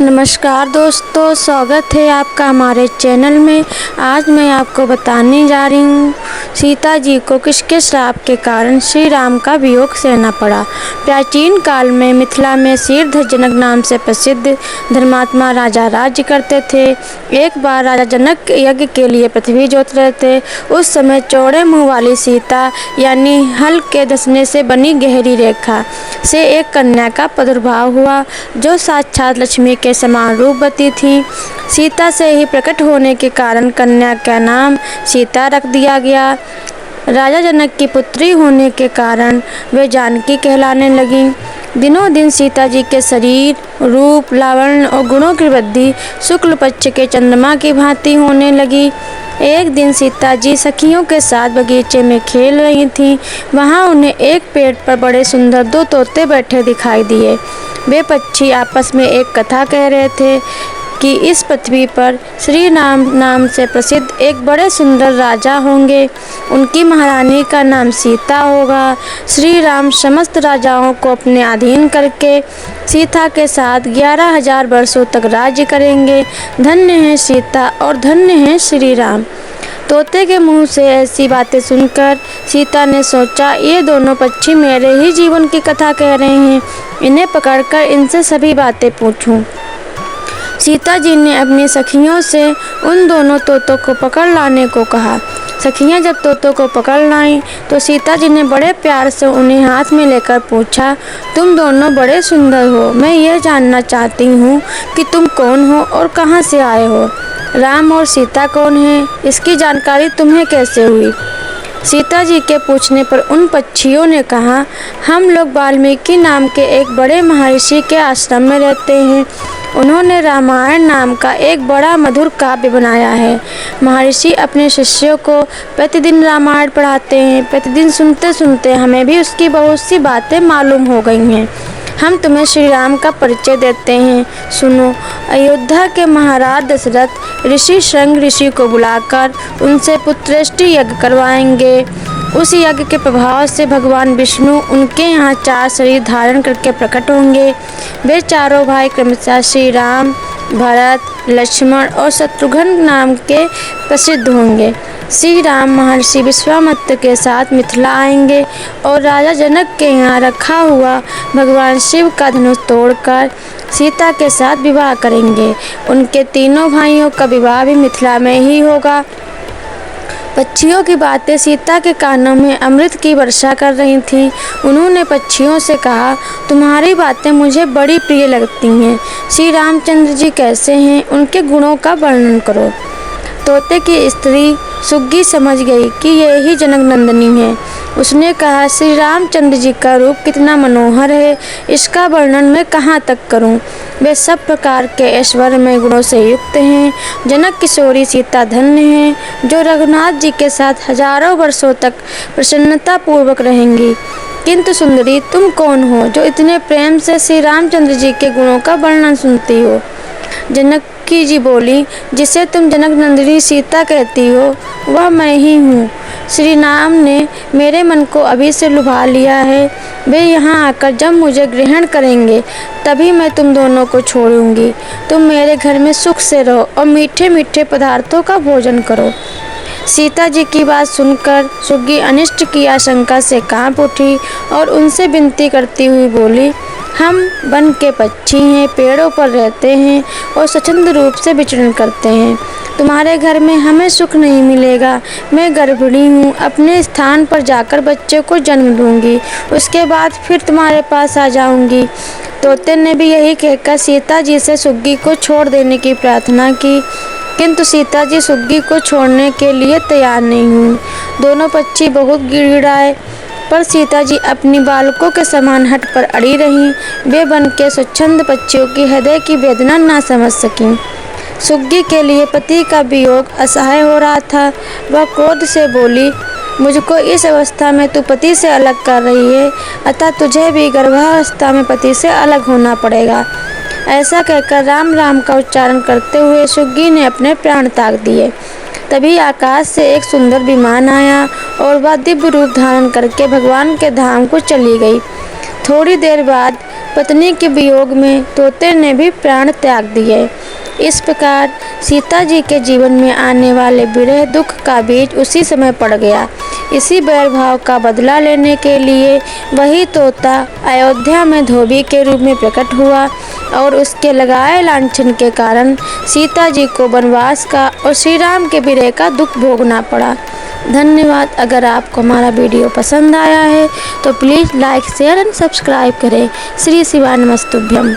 नमस्कार दोस्तों, स्वागत है आपका हमारे चैनल में। आज मैं आपको बताने जा रही हूँ सीता जी को किसके श्राप के कारण श्री राम का वियोग सहना पड़ा। प्राचीन काल में मिथिला में शीर्षधर जनक नाम से प्रसिद्ध धर्मात्मा राजा राज्य करते थे। एक बार राजा जनक यज्ञ के लिए पृथ्वी जोत रहे थे। उस समय चौड़े मुँह वाली सीता यानी हल के धंसने से बनी गहरी रेखा से एक कन्या का प्रादुर्भाव हुआ जो साक्षात लक्ष्मी के समान रूपवती थी। सीता से ही प्रकट होने के कारण कन्या का नाम सीता रख दिया गया। राजा जनक की पुत्री होने के कारण वे जानकी कहलाने लगीं। दिनों दिन सीता जी के शरीर, रूप, लावण्य और गुणों की वृद्धि शुक्ल पक्ष के चंद्रमा की भांति होने लगी। एक दिन सीता जी सखियों के साथ बगीचे में खेल रही थीं। वहां उन्हें एक पेड़ पर बड़े सुंदर दो तोते बैठे दिखाई दिए। वे पक्षी आपस में एक कथा कह रहे थे कि इस पृथ्वी पर श्री राम नाम से प्रसिद्ध एक बड़े सुंदर राजा होंगे। उनकी महारानी का नाम सीता होगा। श्री राम समस्त राजाओं को अपने अधीन करके सीता के साथ 11,000 वर्षों तक राज्य करेंगे। धन्य है सीता और धन्य है श्री राम। तोते के मुंह से ऐसी बातें सुनकर सीता ने सोचा, ये दोनों पक्षी मेरे ही जीवन की कथा कह रहे हैं। इन्हें पकड़कर इनसे सभी बातें पूछूं। सीता जी ने अपनी सखियों से उन दोनों तोतों को पकड़ लाने को कहा। सखियां जब तोतों को पकड़ लाईं तो सीता जी ने बड़े प्यार से उन्हें हाथ में लेकर पूछा, तुम दोनों बड़े सुंदर हो। मैं यह जानना चाहती हूँ कि तुम कौन हो और कहाँ से आए हो। राम और सीता कौन है, इसकी जानकारी तुम्हें कैसे हुई। सीता जी के पूछने पर उन पक्षियों ने कहा, हम लोग वाल्मीकि नाम के एक बड़े महर्षि के आश्रम में रहते हैं। उन्होंने रामायण नाम का एक बड़ा मधुर काव्य बनाया है। महर्षि अपने शिष्यों को प्रतिदिन रामायण पढ़ाते हैं। प्रतिदिन सुनते सुनते हमें भी उसकी बहुत सी बातें मालूम हो गई हैं। हम तुम्हें श्री राम का परिचय देते हैं, सुनो। अयोध्या के महाराज दशरथ ऋषि श्रृंग ऋषि को बुलाकर उनसे पुत्रेष्टि यज्ञ करवाएंगे। उस यज्ञ के प्रभाव से भगवान विष्णु उनके यहाँ 4 शरीर धारण करके प्रकट होंगे। वे चारों भाई क्रमशः श्री राम, भरत, लक्ष्मण और शत्रुघ्न नाम के प्रसिद्ध होंगे। श्री राम महर्षि विश्वामित्र के साथ मिथिला आएंगे और राजा जनक के यहाँ रखा हुआ भगवान शिव का धनुष तोड़कर सीता के साथ विवाह करेंगे। उनके तीनों भाइयों का विवाह भी मिथिला में ही होगा। पक्षियों की बातें सीता के कानों में अमृत की वर्षा कर रही थीं। उन्होंने पक्षियों से कहा, तुम्हारी बातें मुझे बड़ी प्रिय लगती हैं। श्री रामचंद्र जी कैसे हैं, उनके गुणों का वर्णन करो। तोते की स्त्री सुग्गी समझ गई कि ये ही जनक नंदिनी है। उसने कहा, श्री रामचंद्र जी का रूप कितना मनोहर है, इसका वर्णन मैं कहाँ तक करूँ। वे सब प्रकार के ऐश्वर्यमय गुणों से युक्त हैं। जनक किशोरी सीता धन्य है जो रघुनाथ जी के साथ हजारों वर्षों तक प्रसन्नता पूर्वक रहेंगी। किंतु सुंदरी, तुम कौन हो जो इतने प्रेम से श्री रामचंद्र जी के गुणों का वर्णन सुनती हो। जनकी जी बोली, जिसे तुम जनक नंदिनी सीता कहती हो वह मैं ही हूँ। श्री राम ने मेरे मन को अभी से लुभा लिया है। वे यहाँ आकर जब मुझे ग्रहण करेंगे तभी मैं तुम दोनों को छोड़ूंगी। तुम मेरे घर में सुख से रहो और मीठे मीठे पदार्थों का भोजन करो। सीता जी की बात सुनकर सुग्गी अनिष्ट की आशंका से कांप उठी और उनसे विनती करती हुई बोली, हम वन के पक्षी हैं, पेड़ों पर रहते हैं और स्वच्छंद रूप से विचरण करते हैं। तुम्हारे घर में हमें सुख नहीं मिलेगा। मैं गर्भिणी हूँ, अपने स्थान पर जाकर बच्चे को जन्म दूंगी, उसके बाद फिर तुम्हारे पास आ जाऊंगी। तोते ने भी यही कहकर सीता जी से सुग्गी को छोड़ देने की प्रार्थना की, किंतु सीता जी सुग्गी को छोड़ने के लिए तैयार नहीं हुई। दोनों पक्षी बहुत गिड़गिड़ाए, पर सीता जी अपनी बालकों के समान हट पर अड़ी रहीं। वे वन के स्वच्छंद पक्षियों की हृदय की वेदना ना समझ सकीं। सुग्गी के लिए पति का वियोग असहाय हो रहा था। वह क्रोध से बोली, मुझको इस अवस्था में तू पति से अलग कर रही है, अतः तुझे भी गर्भावस्था में पति से अलग होना पड़ेगा। ऐसा कहकर राम राम का उच्चारण करते हुए सुग्गी ने अपने प्राण त्याग दिए। तभी आकाश से एक सुंदर विमान आया और वह दिव्य रूप धारण करके भगवान के धाम को चली गई। थोड़ी देर बाद पत्नी के वियोग में तोते ने भी प्राण त्याग दिए। इस प्रकार सीता जी के जीवन में आने वाले विरह दुख का बीज उसी समय पड़ गया। इसी बैर भाव का बदला लेने के लिए वही तोता अयोध्या में धोबी के रूप में प्रकट हुआ और उसके लगाए लांछन के कारण सीता जी को वनवास का और श्री राम के विरह का दुख भोगना पड़ा। धन्यवाद। अगर आपको हमारा वीडियो पसंद आया है तो please like share and subscribe करें। श्री शिवाय नमस्तुभ्यम।